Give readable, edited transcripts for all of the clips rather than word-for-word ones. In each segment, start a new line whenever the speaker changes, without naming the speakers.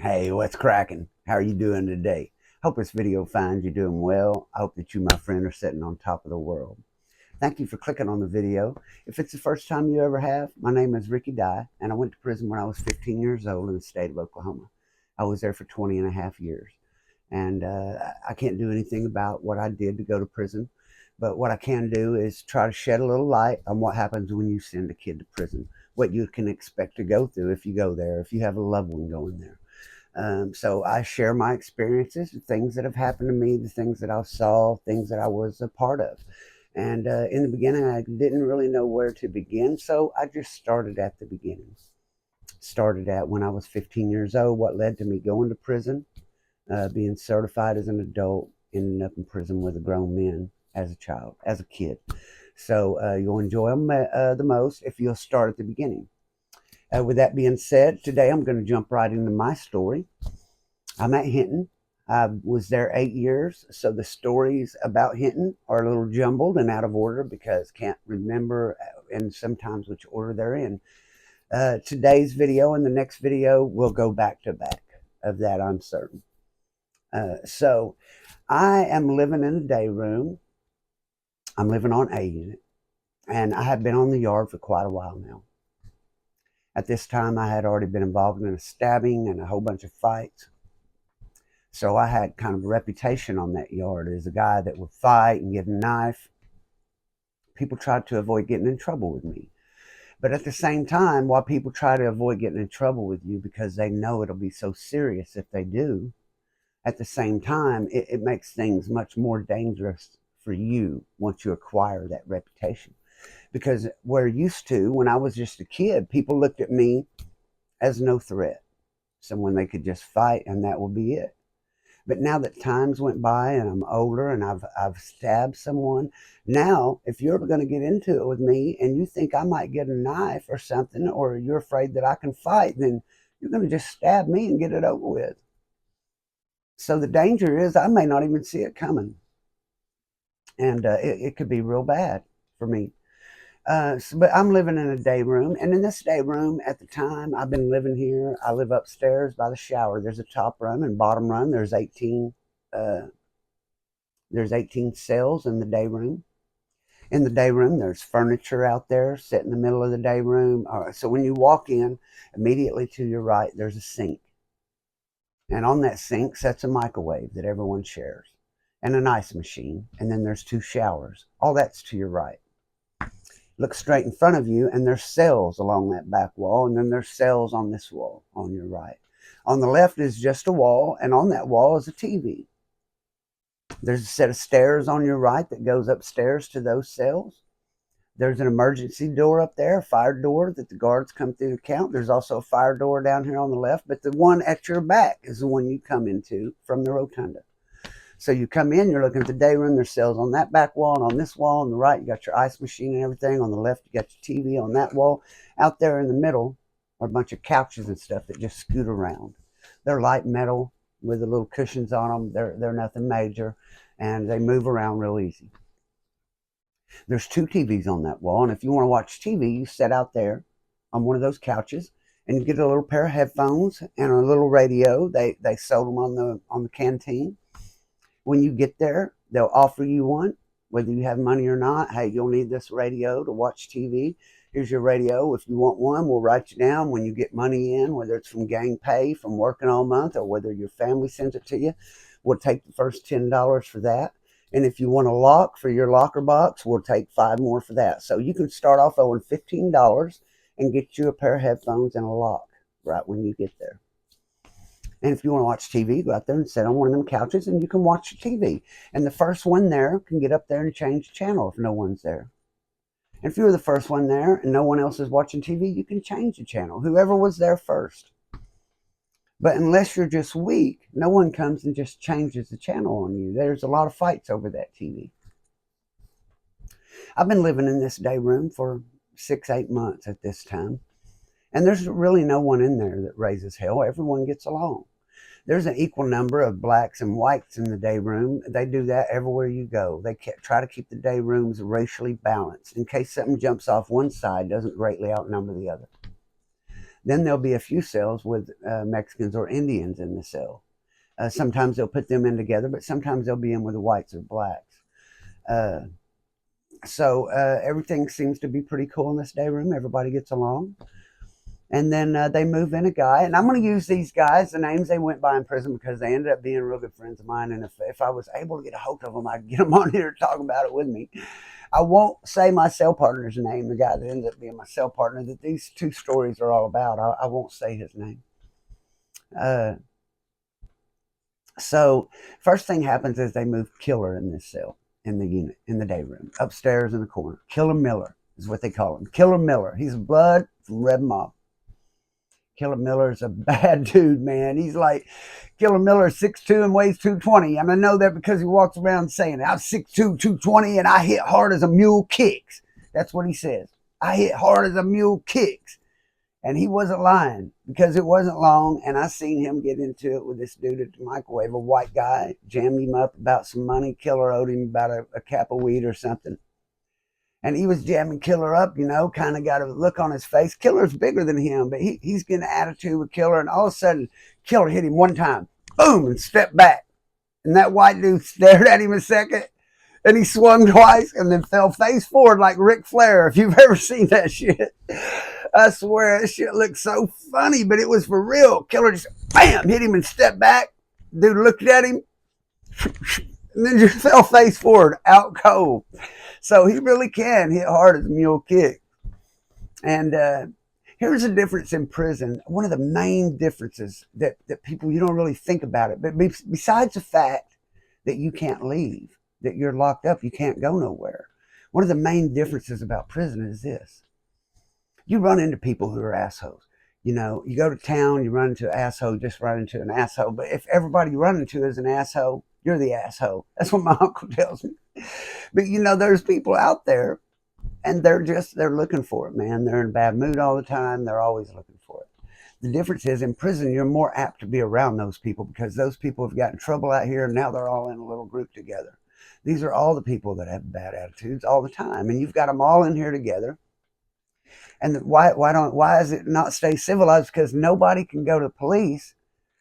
Hey, what's cracking? How are you doing today? Hope this video finds you doing well. I hope that you, my friend, are sitting on top of the world. Thank you for clicking on the video. If it's the first time you ever have, my name is Ricky Dye, and I went to prison when I was 15 years old in the state of Oklahoma. I was there for 20 and a half years. And I can't do anything about what I did to go to prison. But what I can do is try to shed a little light on what happens when you send a kid to prison, what you can expect to go through if you go there, if you have a loved one going there. So I share my experiences, the things that have happened to me, the things that I saw, things that I was a part of. And in the beginning, I didn't really know where to begin, so I just started at the beginning. Started at when I was 15 years old, what led to me going to prison, being certified as an adult, ending up in prison with a grown men as a child, as a kid. So you'll enjoy them the most if you'll start at the beginning. With that being said, today I'm going to jump right into my story. I'm at Hinton. I was there 8 years, so the stories about Hinton are a little jumbled and out of order because can't remember and sometimes which order they're in. Today's video and the next video will go back to back. Of that I'm certain. So I am living in a day room. I'm living on A unit, and I have been on the yard for quite a while now. At this time, I had already been involved in a stabbing and a whole bunch of fights. So I had kind of a reputation on that yard as a guy that would fight and get a knife. People tried to avoid getting in trouble with me. But at the same time, while people try to avoid getting in trouble with you because they know it'll be so serious if they do, at the same time, it makes things much more dangerous for you once you acquire that reputation. Because we're used to, when I was just a kid, people looked at me as no threat, someone they could just fight and that would be it. But now that times went by and I'm older and I've stabbed someone, now if you're going to get into it with me and you think I might get a knife or something, or you're afraid that I can fight, then you're going to just stab me and get it over with. So the danger is I may not even see it coming, and it could be real bad for me. But I'm living in a day room, and in this day room at the time I've been living here, I live upstairs by the shower. There's a top run and bottom run. Uh, there's 18 cells in the day room. In the day room, there's furniture out there set in the middle of the day room. So when you walk in, immediately to your right, there's a sink. And on that sink sits a microwave that everyone shares, and an ice machine. And then there's 2 showers. All that's to your right. Look straight in front of you, and there's cells along that back wall, and then there's cells on this wall on your right. On the left is just a wall, and on that wall is a TV. There's a set of stairs on your right that goes upstairs to those cells. There's an emergency door up there, a fire door that the guards come through to count. There's also a fire door down here on the left, but the one at your back is the one you come into from the rotunda. So you come in, you're looking at the day room, there's cells on that back wall, and on this wall on the right, you got your ice machine and everything. On the left, you got your TV on that wall. Out there in the middle are a bunch of couches and stuff that just scoot around. They're light metal with the little cushions on them. They're nothing major, and they move around real easy. There's 2 TVs on that wall, and if you want to watch TV, you sit out there on one of those couches, and you get a little pair of headphones and a little radio. They sold them on the canteen. When you get there, they'll offer you one, whether you have money or not. Hey, you'll need this radio to watch TV. Here's your radio. If you want one, we'll write you down when you get money in, whether it's from gang pay, from working all month, or whether your family sends it to you. We'll take the first $10 for that. And if you want a lock for your locker box, we'll take 5 more for that. So you can start off owing $15 and get you a pair of headphones and a lock right when you get there. And if you want to watch TV, go out there and sit on one of them couches and you can watch TV. And the first one there can get up there and change the channel if no one's there. And if you're the first one there and no one else is watching TV, you can change the channel, whoever was there first. But unless you're just weak, no one comes and just changes the channel on you. There's a lot of fights over that TV. I've been living in this day room for 6-8 months at this time. And there's really no one in there that raises hell. Everyone gets along. There's an equal number of blacks and whites in the day room. They do that everywhere you go. They try to keep the day rooms racially balanced in case something jumps off one side, doesn't greatly outnumber the other. Then there'll be a few cells with Mexicans or Indians in the cell. Sometimes they'll put them in together, but sometimes they'll be in with the whites or blacks. Uh, so everything seems to be pretty cool in this day room. Everybody gets along. And then they move in a guy. And I'm going to use these guys, the names they went by in prison, because they ended up being real good friends of mine. And if I was able to get a hold of them, I'd get them on here to talk about it with me. I won't say my cell partner's name, the guy that ended up being my cell partner, that these two stories are all about. I won't say his name. So first thing happens is they move Killer in this cell, in the unit, in the day room, upstairs in the corner. Killer Miller is what they call him. Killer Miller. He's blood from Red Mob. Killer Miller's a bad dude, man. He's like, Killer Miller is 6'2" and weighs 220. And I know that because he walks around saying, I'm 6'2", 220, and I hit hard as a mule kicks. That's what he says. I hit hard as a mule kicks. And he wasn't lying, because it wasn't long, and I seen him get into it with this dude at the microwave, a white guy, jammed him up about some money. Killer owed him about a cap of weed or something. And he was jamming Killer up, you know, kind of got a look on his face. Killer's bigger than him, but he's getting an attitude with Killer, and all of a sudden, Killer hit him one time, boom, and stepped back. And that white dude stared at him a second, and he swung twice and then fell face forward like Ric Flair, if you've ever seen that shit. I swear, that shit looked so funny, but it was for real. Killer just, bam, hit him and stepped back. Dude looked at him, and then just fell face forward, out cold. So he really can hit hard as a mule kick. And here's the difference in prison. One of the main differences that people, you don't really think about it, but besides the fact that you can't leave, that you're locked up, you can't go nowhere. One of the main differences about prison is this. You run into people who are assholes. You know, you go to town, you run into an asshole, just run into an asshole. But if everybody you run into is an asshole, you're the asshole. That's what my uncle tells me. But you know, there's people out there, and they're looking for it, man. They're in a bad mood all the time. They're always looking for it. The difference is, in prison, you're more apt to be around those people, because those people have gotten in trouble out here, and now they're all in a little group together. These are all the people that have bad attitudes all the time, and you've got them all in here together. And why does it not stay civilized? Because nobody can go to the police.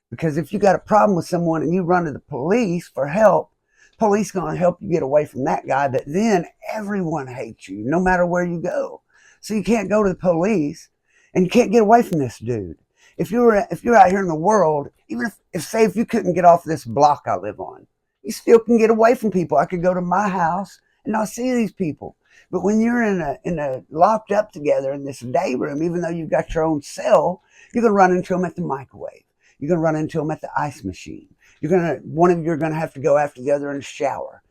Because if you got a problem with someone and you run to the police for help, police going to help you get away from that guy. But then everyone hates you, no matter where you go. So you can't go to the police, and you can't get away from this dude. If you're out here in the world, even if you couldn't get off this block I live on, you still can get away from people. I could go to my house and not see these people. But when you're in a locked up together in this day room, even though you've got your own cell, you're going to run into them at the microwave. You're going to run into them at the ice machine. One of you are going to have to go after the other in the shower.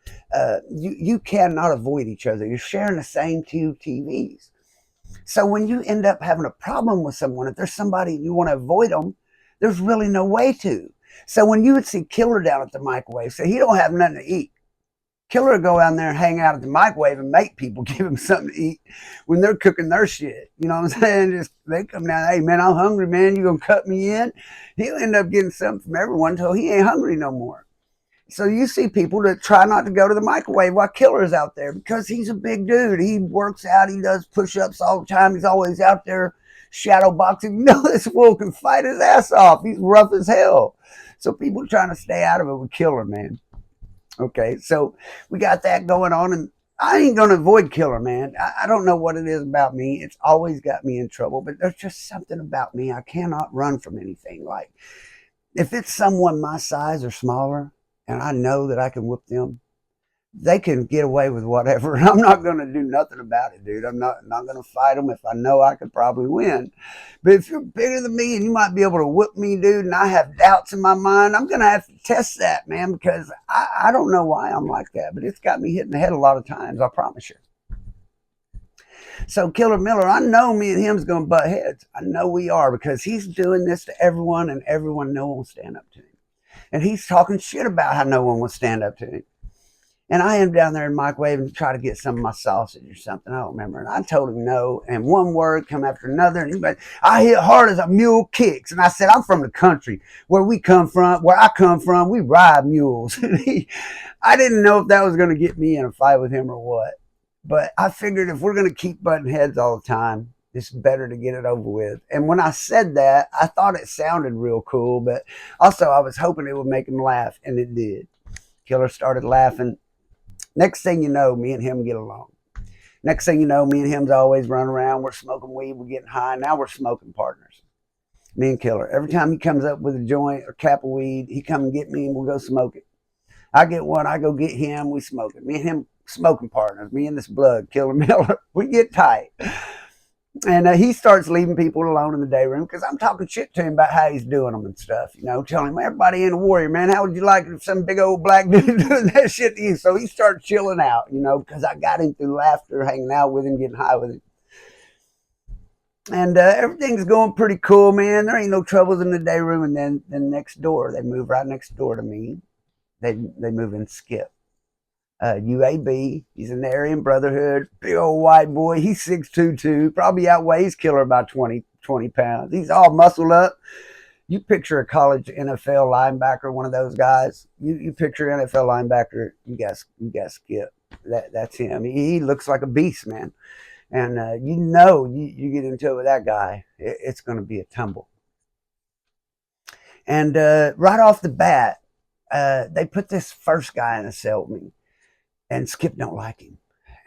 You cannot avoid each other. You're sharing the same two TVs. So when you end up having a problem with someone, if there's somebody you want to avoid them, there's really no way to. So when you would see Killer down at the microwave, say he don't have nothing to eat, Killer would go down there and hang out at the microwave and make people give him something to eat when they're cooking their shit. You know what I'm saying? Just they come down, hey man, I'm hungry, man. You gonna cut me in? He'll end up getting something from everyone until he ain't hungry no more. So you see people that try not to go to the microwave while Killer's out there, because he's a big dude. He works out, he does push-ups all the time. He's always out there shadow boxing. You know, this fool can fight his ass off. He's rough as hell. So people are trying to stay out of it with Killer, man. Okay, so we got that going on, and I ain't going to avoid Killer, man. I don't know what it is about me. It's always got me in trouble, but there's just something about me. I cannot run from anything. Like, if it's someone my size or smaller, and I know that I can whoop them, they can get away with whatever. I'm not going to do nothing about it, dude. I'm not going to fight them if I know I could probably win. But if you're bigger than me and you might be able to whoop me, dude, and I have doubts in my mind, I'm going to have to test that, man, because I don't know why I'm like that, but it's got me hit in the head a lot of times, I promise you. So Killer Miller, I know me and him's going to butt heads. I know we are, because he's doing this to everyone, and everyone, no one will stand up to him. And he's talking shit about how no one will stand up to him. And I am down there in the microwave and try to get some of my sausage or something. I don't remember. And I told him no. And one word come after another. And he went, I hit hard as a mule kicks. And I said, I'm from the country where I come from, we ride mules. I didn't know if that was going to get me in a fight with him or what. But I figured if we're going to keep butting heads all the time, It's better to get it over with. And when I said that, I thought it sounded real cool, but also I was hoping it would make him laugh, and it did. Killer started laughing. Next thing you know, me and him get along. Next thing you know, me and him's always running around. We're smoking weed. We're getting high. Now we're smoking partners. Me and Killer. Every time he comes up with a joint or cap of weed, he come and get me and we'll go smoke it. I get one. I go get him. We smoke it. Me and him smoking partners. Me and this blood, Killer Miller. We get tight. And he starts leaving people alone in the day room because I'm talking shit to him about how he's doing them and stuff. You know, telling him, everybody in the warrior, man, how would you like if some big old black dude doing that shit to you? So he starts chilling out, you know, because I got him through laughter, hanging out with him, getting high with him. And everything's going pretty cool, man. There ain't no troubles in the day room. And then next door, they move right next door to me. They move in Skip. UAB. He's in the Aryan brotherhood. Big old white boy. He's 6'2", too. Probably outweighs Killer about 20 pounds. He's all muscled up. You picture a college NFL linebacker, one of those guys. You picture NFL linebacker, you got Skip. That's him. He looks like a beast, man. And you know, you get into it with that guy, it's going to be a tumble. And right off the bat, they put this first guy in a cell with me. And Skip don't like him.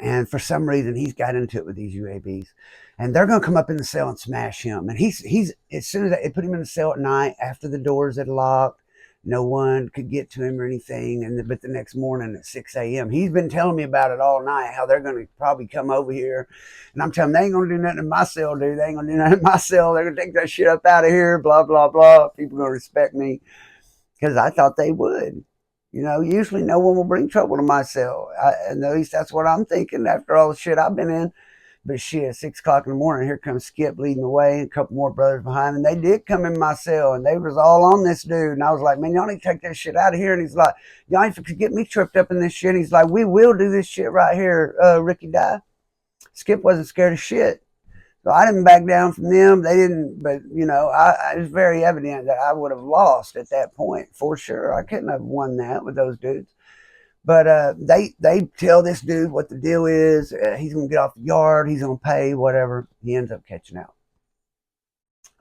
And for some reason, he's got into it with these UABs. And they're going to come up in the cell and smash him. And he's as soon as they put him in the cell at night, after the doors had locked, no one could get to him or anything. But the next morning at 6 a.m., he's been telling me about it all night, how they're going to probably come over here. And I'm telling them, they ain't going to do nothing in my cell, dude. They ain't going to do nothing in my cell. They're going to take that shit up out of here, blah, blah, blah. People are going to respect me. Because I thought they would. You know, usually no one will bring trouble to my cell. And at least that's what I'm thinking after all the shit I've been in. But shit, 6 o'clock in the morning, here comes Skip leading the way and a couple more brothers behind. And they did come in my cell and they was all on this dude. And I was like, man, y'all need to take that shit out of here. And he's like, y'all ain't to get me tripped up in this shit. And he's like, we will do this shit right here, Ricky Die. Skip wasn't scared of shit. So I didn't back down from them. They didn't, but you know, it was very evident that I would have lost at that point for sure. I couldn't have won that with those dudes. But they tell this dude what the deal is. He's gonna get off the yard. He's gonna pay whatever. He ends up catching out.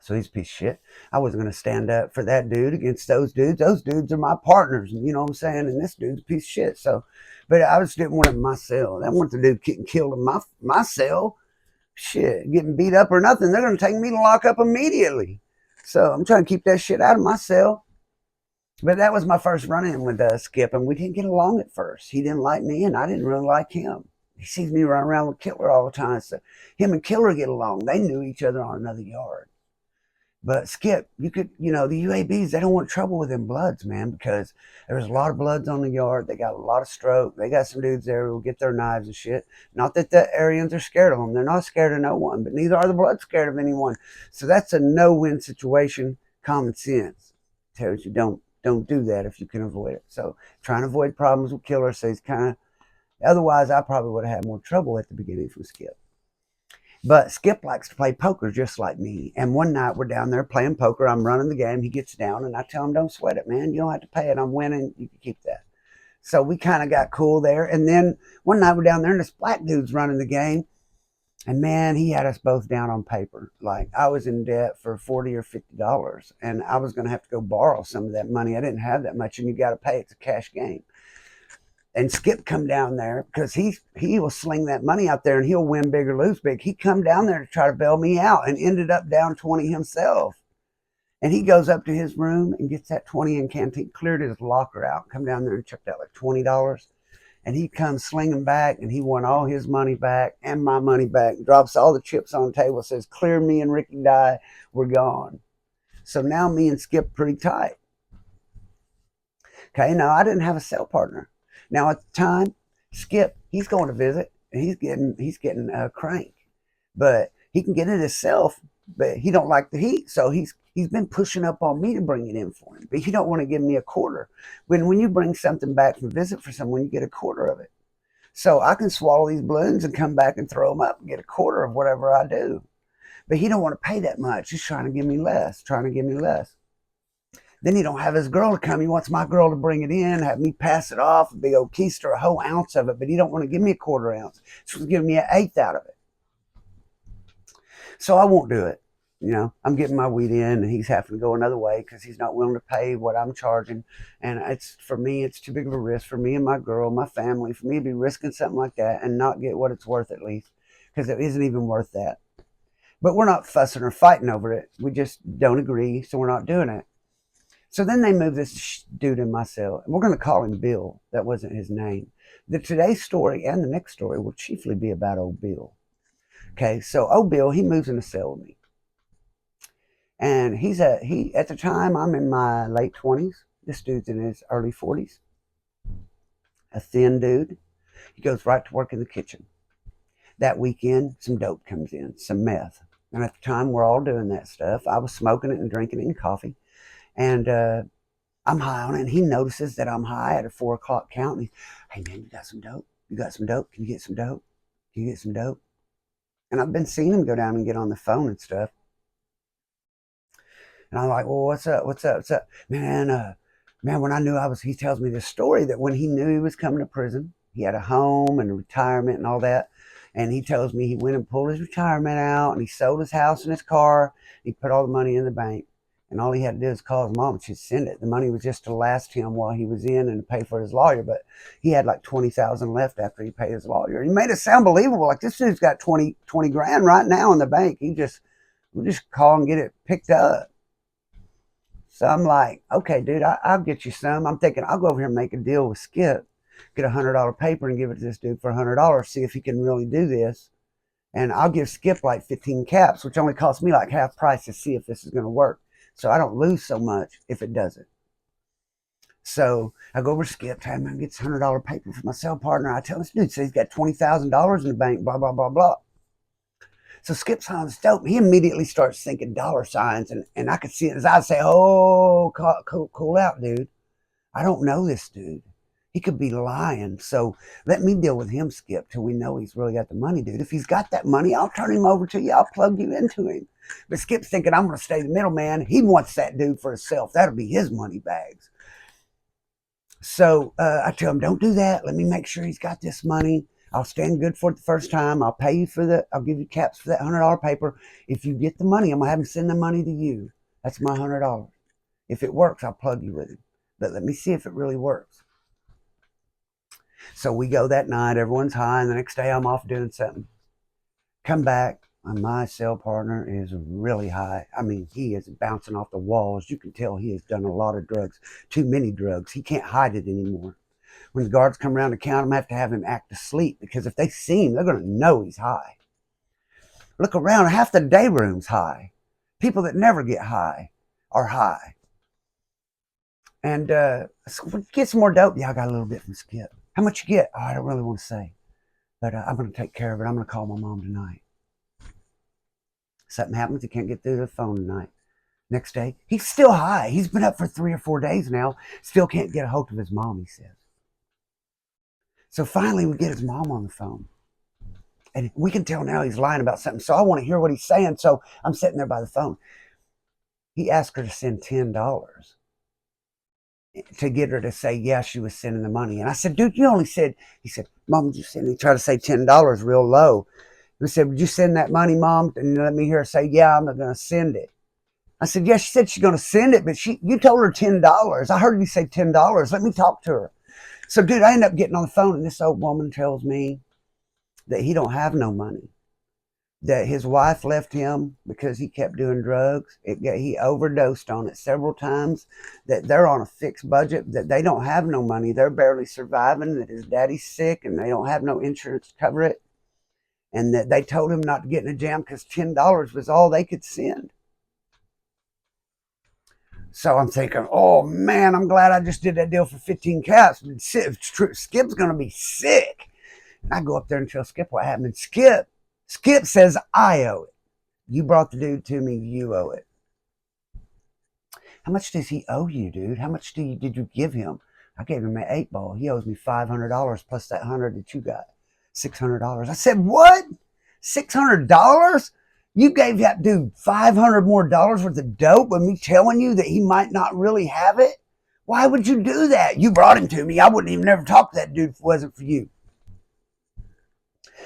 So he's a piece of shit. I wasn't gonna stand up for that dude against those dudes. Those dudes are my partners, and you know what I'm saying. And this dude's a piece of shit. So, but I just didn't want him in my cell. I want the dude getting killed in my cell. Shit, getting beat up or nothing. They're going to take me to lock up immediately. So I'm trying to keep that shit out of my cell. But that was my first run-in with Skip, and we didn't get along at first. He didn't like me, and I didn't really like him. He sees me running around with Killer all the time. So him and Killer get along. They knew each other on another yard. But Skip, you know, the UABs, they don't want trouble with them Bloods, man, because there's a lot of Bloods on the yard. They got a lot of stroke. They got some dudes there who will get their knives and shit. Not that the Aryans are scared of them. They're not scared of no one, but neither are the Bloods scared of anyone. So that's a no-win situation. Common sense tells you don't do that if you can avoid it. So trying to avoid problems with Killer, so he's kind of, otherwise I probably would have had more trouble at the beginning from Skip. But Skip likes to play poker just like me. And one night we're down there playing poker. I'm running the game. He gets down and I tell him, don't sweat it, man. You don't have to pay it. I'm winning. You can keep that. So we kind of got cool there. And then one night we're down there and this black dude's running the game. And man, he had us both down on paper. Like I was in debt for $40 or $50. And I was going to have to go borrow some of that money. I didn't have that much and you got to pay. It's a cash game. And Skip come down there because he will sling that money out there and he'll win big or lose big. He come down there to try to bail me out and ended up down 20 himself. And he goes up to his room and gets that 20 in canteen, cleared his locker out, come down there and checked out like $20. And he comes slinging back and he won all his money back and my money back, drops all the chips on the table, says, clear me and Ricky Die, we're gone. So now me and Skip pretty tight. Okay, now I didn't have a cell partner. Now at the time, Skip, he's going to visit and he's getting a crank, but he can get it himself, but he don't like the heat. So he's been pushing up on me to bring it in for him, but he don't want to give me a quarter. When you bring something back from visit for someone, you get a quarter of it. So I can swallow these balloons and come back and throw them up and get a quarter of whatever I do. But he don't want to pay that much. He's trying to give me less, Then he don't have his girl to come. He wants my girl to bring it in, have me pass it off, a big old keister, a whole ounce of it, but he don't want to give me a quarter ounce. So he's giving me an eighth out of it. So I won't do it. I'm getting my weed in and he's having to go another way because he's not willing to pay what I'm charging. And for me, it's too big of a risk for me and my girl, my family, for me to be risking something like that and not get what it's worth at least, because it isn't even worth that. But we're not fussing or fighting over it. We just don't agree, so we're not doing it. So then they moved this dude in my cell, and we're going to call him Bill. That wasn't his name. Today's story and the next story will chiefly be about old Bill. Okay, so old Bill, he moves in a cell with me. And he at the time, I'm in my late 20s. This dude's in his early 40s. A thin dude. He goes right to work in the kitchen. That weekend, some dope comes in, some meth. And at the time, we're all doing that stuff. I was smoking it and drinking it in coffee. And I'm high on it. And he notices that I'm high at a 4 o'clock count. And he's, hey, man, you got some dope? You got some dope? Can you get some dope? Can you get some dope? And I've been seeing him go down and get on the phone and stuff. And I'm like, well, what's up? What's up? What's up? Man, when I knew he tells me this story that when he knew he was coming to prison, he had a home and a retirement and all that. And he tells me he went and pulled his retirement out and he sold his house and his car. He put all the money in the bank. And all he had to do is call his mom and she'd send it. The money was just to last him while he was in and to pay for his lawyer. But he had like $20,000 left after he paid his lawyer. He made it sound believable. Like, this dude's got 20 grand right now in the bank. We'll just call and get it picked up. So I'm like, okay, dude, I'll get you some. I'm thinking I'll go over here and make a deal with Skip, get $100 paper and give it to this dude for $100, see if he can really do this. And I'll give Skip like 15 caps, which only costs me like half price to see if this is going to work. So I don't lose so much if it doesn't. So I go over to Skip, tell him I get this $100 paper for my cell partner. I tell this dude, so he's got $20,000 in the bank, blah, blah, blah, blah. So Skip's on the dope. He immediately starts thinking dollar signs, and I could see it in his eyes say, oh, cool out, dude. I don't know this dude. He could be lying. So let me deal with him, Skip, till we know he's really got the money, dude. If he's got that money, I'll turn him over to you. I'll plug you into him. But Skip's thinking I'm going to stay the middleman. He wants that dude for himself. That'll be his money bags. So I tell him, don't do that. Let me make sure he's got this money. I'll stand good for it the first time. I'll pay you I'll give you caps for that $100 paper. If you get the money, I'm going to have him send the money to you. That's my $100. If it works, I'll plug you with him. But let me see if it really works. So we go that night. Everyone's high. And the next day I'm off doing something. Come back. And my cell partner is really high. I mean, he is bouncing off the walls. You can tell he has done a lot of drugs. Too many drugs. He can't hide it anymore. When the guards come around to count him, I have to have him act asleep, because if they see him, they're going to know he's high. Look around, half the day room's high. People that never get high are high. And so get some more dope. Yeah, I got a little bit from Skip. How much you get? Oh, I don't really want to say, but I'm going to take care of it. I'm going to call my mom tonight. Something happens, he can't get through the phone tonight. Next day, he's still high. He's been up for 3 or 4 days now. Still can't get a hold of his mom, he says. So finally, we get his mom on the phone. And we can tell now he's lying about something. So I want to hear what he's saying. So I'm sitting there by the phone. He asked her to send $10 to get her to say, yeah, she was sending the money. And I said, dude, you only said, he said, Mom, would you send? He tried to say $10 real low. He said, would you send that money, Mom? And let me hear her say, yeah, I'm going to send it. I said, yeah, she said she's going to send it, but you told her $10. I heard you say $10. Let me talk to her. So, dude, I end up getting on the phone, and this old woman tells me that he don't have no money, that his wife left him because he kept doing drugs. He overdosed on it several times, that they're on a fixed budget, that they don't have no money. They're barely surviving, that his daddy's sick, and they don't have no insurance to cover it, and that they told him not to get in a jam because $10 was all they could send. So I'm thinking, oh, man, I'm glad I just did that deal for 15 caps. Skip's going to be sick. And I go up there and tell Skip what happened. And Skip says, I owe it. You brought the dude to me. You owe it. How much does he owe you, dude? How much did you give him? I gave him an 8-ball. He owes me $500 plus that $100 that you got. $600. I said, what? $600? You gave that dude $500 more worth of dope with me telling you that he might not really have it? Why would you do that? You brought him to me. I wouldn't even never talk to that dude if it wasn't for you.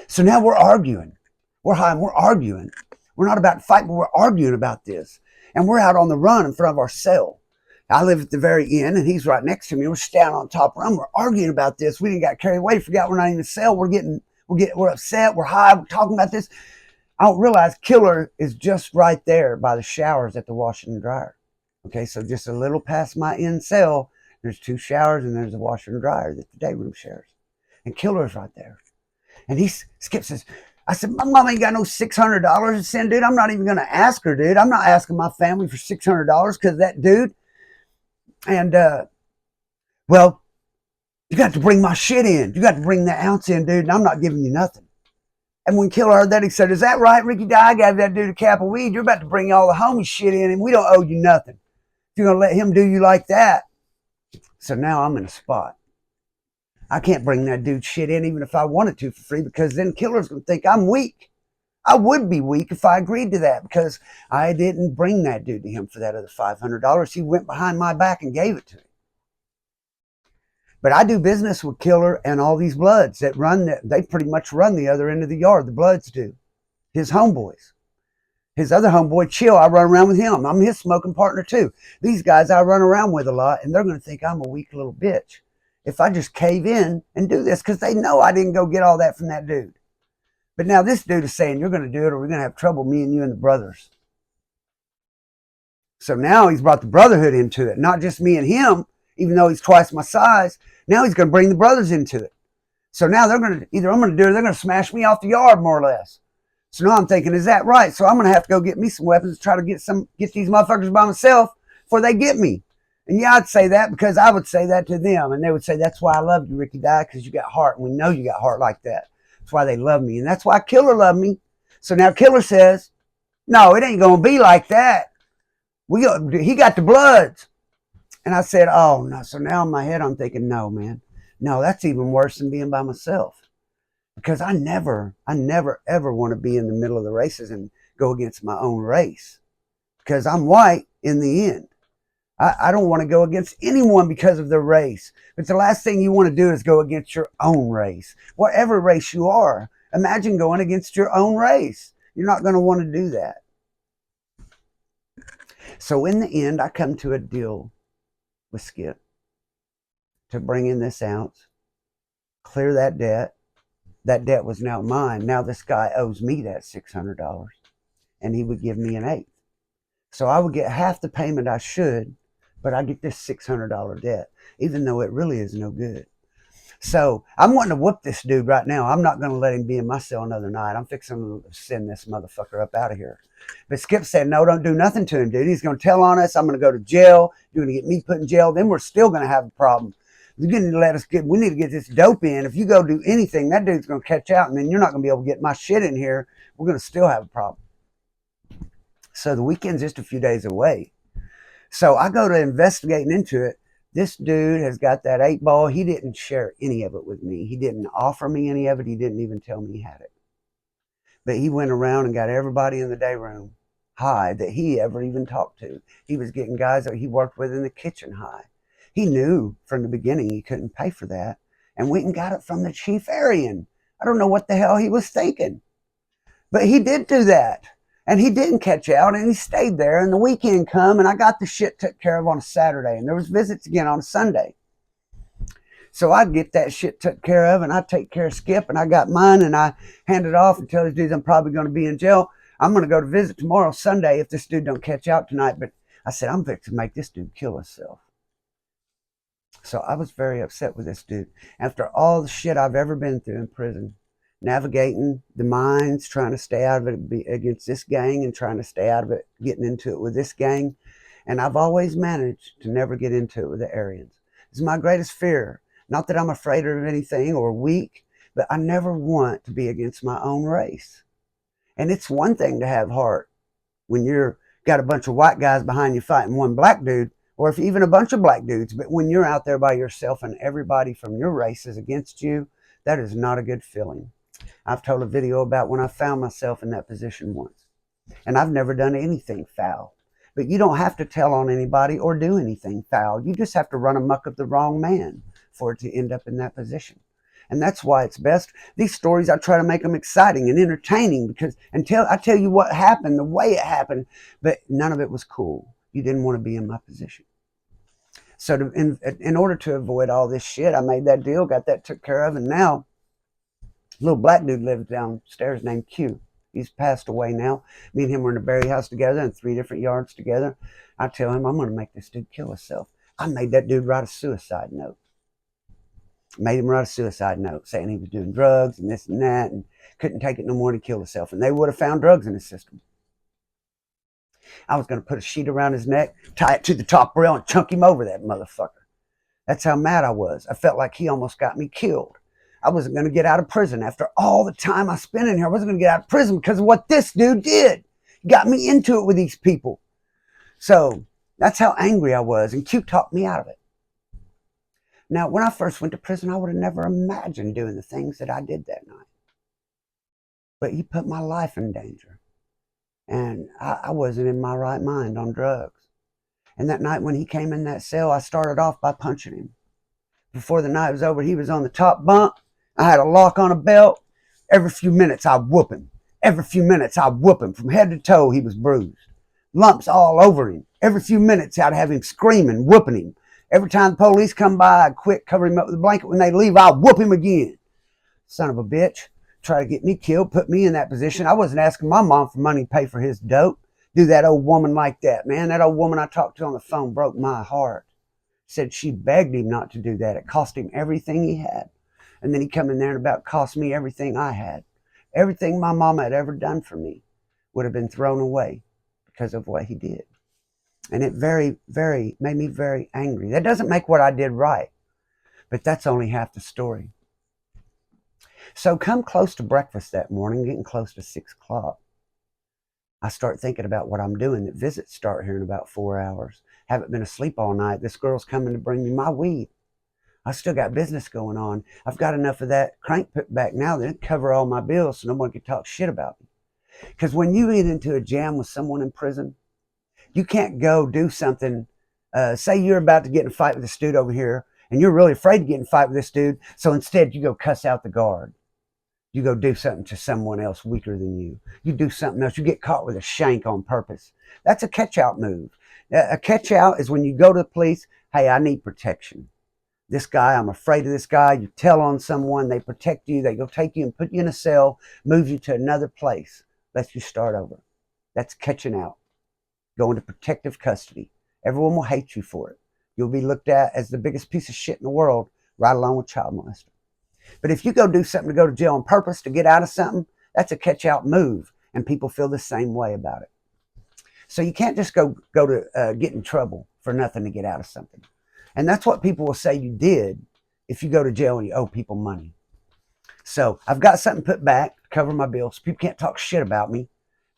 So now we're arguing. We're high and we're arguing. We're not about to fight, but we're arguing about this. And we're out on the run in front of our cell. I live at the very end, and he's right next to me. We're standing on top of him. We're arguing about this. We didn't got carried away. Forgot we're not in the cell. We're upset. We're high. We're talking about this. I don't realize Killer is just right there by the showers at the washer and dryer. Okay, so just a little past my end cell, there's 2 showers and there's a washer and dryer that the day room shares. And Killer's right there. And Skip says, I said, my mom ain't got no $600 to send, dude. I'm not even going to ask her, dude. I'm not asking my family for $600 because of that dude. And, well, you got to bring my shit in. You got to bring that ounce in, dude, and I'm not giving you nothing. And when Killer heard that, he said, is that right, Ricky? I gave that dude a cap of weed. You're about to bring all the homie shit in, and we don't owe you nothing. If you're going to let him do you like that. So now I'm in a spot. I can't bring that dude shit in even if I wanted to for free, because then Killer's going to think I'm weak. I would be weak if I agreed to that, because I didn't bring that dude to him for that other $500. He went behind my back and gave it to him. But I do business with Killer and all these Bloods that they pretty much run the other end of the yard. The Bloods do. His homeboys. His other homeboy, Chill, I run around with him. I'm his smoking partner too. These guys I run around with a lot, and they're going to think I'm a weak little bitch if I just cave in and do this, because they know I didn't go get all that from that dude. But now this dude is saying, you're going to do it or we're going to have trouble, me and you and the brothers. So now he's brought the brotherhood into it, not just me and him, even though he's twice my size. Now he's going to bring the brothers into it. So now they're going to, either I'm going to do it or they're going to smash me off the yard, more or less. So now I'm thinking, is that right? So I'm going to have to go get me some weapons to try to get these motherfuckers by myself before they get me. And yeah, I'd say that because I would say that to them. And they would say, that's why I love you, Ricky Dye, because you got heart. And we know you got heart like that. That's why they love me. And that's why Killer loved me. So now Killer says, no, it ain't going to be like that. He got the Bloods. And I said, oh, no. So now in my head, I'm thinking, no, man. No, that's even worse than being by myself. Because I never, ever want to be in the middle of the races and go against my own race. Because I'm white in the end. I don't want to go against anyone because of their race. But the last thing you want to do is go against your own race. Whatever race you are, imagine going against your own race. You're not going to want to do that. So in the end, I come to a deal with Skip to bring in this ounce, clear that debt. That debt was now mine. Now this guy owes me that $600, and he would give me an eighth. So I would get half the payment I should, but I get this $600 debt, even though it really is no good. So I'm wanting to whoop this dude right now. I'm not going to let him be in my cell another night. I'm fixing to send this motherfucker up out of here. But Skip said, no, don't do nothing to him, dude. He's going to tell on us. I'm going to go to jail. You're going to get me put in jail. Then we're still going to have a problem. You're going to let us we need to get this dope in. If you go do anything, that dude's going to catch out, and then you're not going to be able to get my shit in here. We're going to still have a problem. So the weekend's just a few days away. So I go to investigating into it. This dude has got that 8-ball. He didn't share any of it with me. He didn't offer me any of it. He didn't even tell me he had it. But he went around and got everybody in the day room high that he ever even talked to. He was getting guys that he worked with in the kitchen high. He knew from the beginning he couldn't pay for that, and went and got it from the chief Aryan. I don't know what the hell he was thinking. But he did do that. And he didn't catch out, and he stayed there. And the weekend come, and I got the shit took care of on a Saturday. And there was visits again on a Sunday. So I get that shit took care of, and I take care of Skip, and I got mine, and I hand it off and tell these dudes I'm probably going to be in jail. I'm going to go to visit tomorrow, Sunday, if this dude don't catch out tonight. But I said, I'm fixing to make this dude kill himself. So I was very upset with this dude. After all the shit I've ever been through in prison, navigating the mines, trying to stay out of it against this gang, and trying to stay out of it, getting into it with this gang. And I've always managed to never get into it with the Aryans. It's my greatest fear. Not that I'm afraid of anything or weak, but I never want to be against my own race. And it's one thing to have heart when you're got a bunch of white guys behind you fighting one black dude, or if even a bunch of black dudes. But when you're out there by yourself and everybody from your race is against you, that is not a good feeling. I've told a video about when I found myself in that position once. And I've never done anything foul. But you don't have to tell on anybody or do anything foul. You just have to run amok of the wrong man for it to end up in that position. And that's why it's best. These stories, I try to make them exciting and entertaining, because until I tell you what happened, the way it happened, but none of it was cool. You didn't want to be in my position. So in order to avoid all this shit, I made that deal, got that took care of, and now a little black dude lives downstairs named Q. He's passed away now. Me and him were in the Berry house together in 3 different yards together. I tell him, I'm going to make this dude kill himself. I made that dude write a suicide note. Made him write a suicide note saying he was doing drugs and this and that and couldn't take it no more to kill himself. And they would have found drugs in his system. I was going to put a sheet around his neck, tie it to the top rail, and chunk him over that motherfucker. That's how mad I was. I felt like he almost got me killed. I wasn't going to get out of prison after all the time I spent in here. I wasn't going to get out of prison because of what this dude did. He got me into it with these people. So that's how angry I was, and Q talked me out of it. Now, when I first went to prison, I would have never imagined doing the things that I did that night. But he put my life in danger. And I wasn't in my right mind on drugs. And that night when he came in that cell, I started off by punching him. Before the night was over, he was on the top bunk. I had a lock on a belt. Every few minutes, I'd whoop him. Every few minutes, I'd whoop him. From head to toe, he was bruised. Lumps all over him. Every few minutes, I'd have him screaming, whooping him. Every time the police come by, I'd quit, cover him up with a blanket. When they leave, I'd whoop him again. Son of a bitch. Try to get me killed, put me in that position. I wasn't asking my mom for money to pay for his dope. Do that old woman like that, man. That old woman I talked to on the phone broke my heart. Said she begged him not to do that. It cost him everything he had. And then he come in there and about cost me everything I had. Everything my mama had ever done for me would have been thrown away because of what he did. And it made me very angry. That doesn't make what I did right, but that's only half the story. So come close to breakfast that morning, getting close to 6 o'clock, I start thinking about what I'm doing. The visits start here in about 4 hours. Haven't been asleep all night. This girl's coming to bring me my weed. I still got business going on. I've got enough of that crank put back now that it cover all my bills so no one can talk shit about me. Because when you get into a jam with someone in prison, you can't go do something. Say you're about to get in a fight with this dude over here, and you're really afraid to get in a fight with this dude, so instead you go cuss out the guard. You go do something to someone else weaker than you. You do something else. You get caught with a shank on purpose. That's a catch-out move. A catch-out is when you go to the police, hey, I need protection. This guy, I'm afraid of this guy. You tell on someone, they protect you. They go take you and put you in a cell, move you to another place, let you start over. That's catching out. Go into protective custody. Everyone will hate you for it. You'll be looked at as the biggest piece of shit in the world, right along with child molester. But if you go do something to go to jail on purpose to get out of something, that's a catch-out move, and people feel the same way about it. So you can't just go to get in trouble for nothing to get out of something. And that's what people will say you did if you go to jail and you owe people money. So I've got something put back to cover my bills. People can't talk shit about me.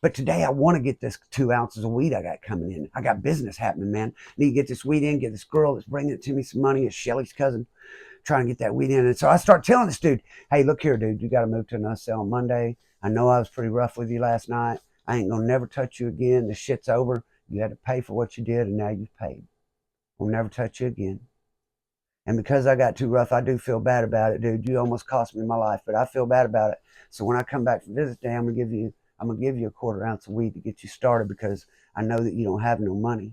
But today I want to get this 2 ounces of weed I got coming in. I got business happening, man. I need to get this weed in, get this girl that's bringing it to me some money. It's Shelly's cousin. Trying to get that weed in. And so I start telling this dude, hey, look here, dude, you got to move to another cell on Monday. I know I was pretty rough with you last night. I ain't going to never touch you again. This shit's over. You had to pay for what you did, and now you've paid. I'll never touch you again. And because I got too rough, I do feel bad about it, dude. You almost cost me my life, but I feel bad about it. So when I come back for visit day, I'm gonna give you a 1/4 ounce of weed to get you started, because I know that you don't have no money.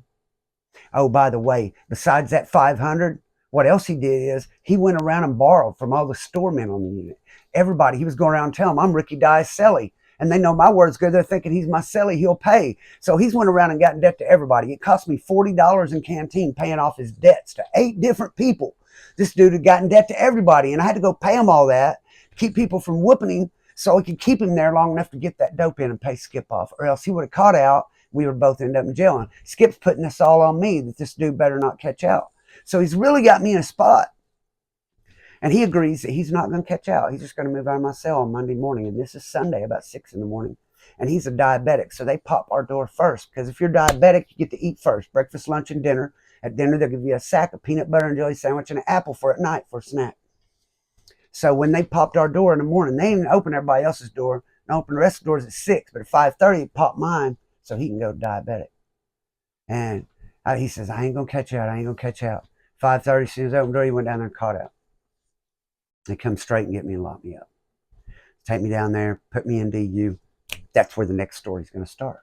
Oh, by the way, besides that 500, what else he did is he went around and borrowed from all the storemen on the unit. Everybody, he was going around and telling them, I'm Ricky Dye's cellie. And they know my word's good. They're thinking he's my cellie, he'll pay. So he's went around and got in debt to everybody. It cost me $40 in canteen paying off his debts to 8 different people. This dude had gotten debt to everybody, and I had to go pay him all that to keep people from whooping him so we could keep him there long enough to get that dope in and pay Skip off, or else he would have caught out. We would both end up in jail. And Skip's putting this all on me, that this dude better not catch out. So he's really got me in a spot. And he agrees that he's not going to catch out. He's just going to move out of my cell on Monday morning. And this is Sunday, about 6 in the morning. And he's a diabetic, so they pop our door first. Because if you're diabetic, you get to eat first. Breakfast, lunch, and dinner. At dinner, they'll give you a sack of peanut butter and jelly sandwich and an apple for at night for a snack. So when they popped our door in the morning, they didn't open everybody else's door. They opened the rest of the doors at 6. But at 5:30, they popped mine so he can go diabetic. And he says, I ain't going to catch out. I ain't going to catch out. 5:30, as soon as I opened the door, he went down there and caught out. They come straight and get me and lock me up. Take me down there, put me in DU. That's where the next story is going to start.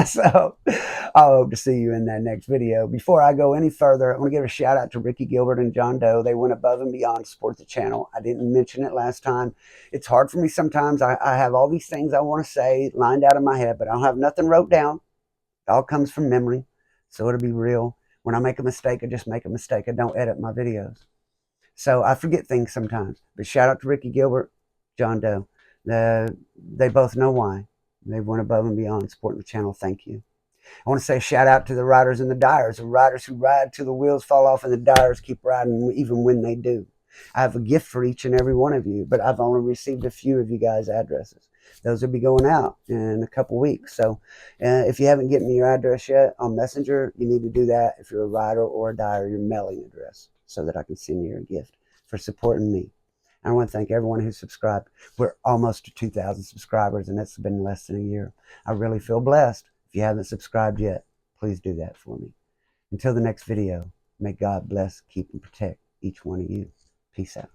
So I hope to see you in that next video. Before I go any further, I want to give a shout out to Ricky Gilbert and John Doe. They went above and beyond to support the channel. I didn't mention it last time. It's hard for me sometimes. I have all these things I want to say lined out in my head, but I don't have nothing wrote down. It all comes from memory, so it'll be real. When I make a mistake, I just make a mistake. I don't edit my videos. So I forget things sometimes. But shout out to Ricky Gilbert, John Doe. They both know why. They went above and beyond supporting the channel. Thank you. I want to say shout out to the riders and the dyers, the riders who ride till the wheels fall off and the dyers keep riding even when they do. I have a gift for each and every one of you, but I've only received a few of you guys' addresses. Those will be going out in a couple weeks. So if you haven't given me your address yet on Messenger, you need to do that. If you're a rider or a dyer, your mailing address, so that I can send you a gift for supporting me. I want to thank everyone who subscribed. We're almost to 2,000 subscribers, and it's been less than a year. I really feel blessed. If you haven't subscribed yet, please do that for me. Until the next video, may God bless, keep, and protect each one of you. Peace out.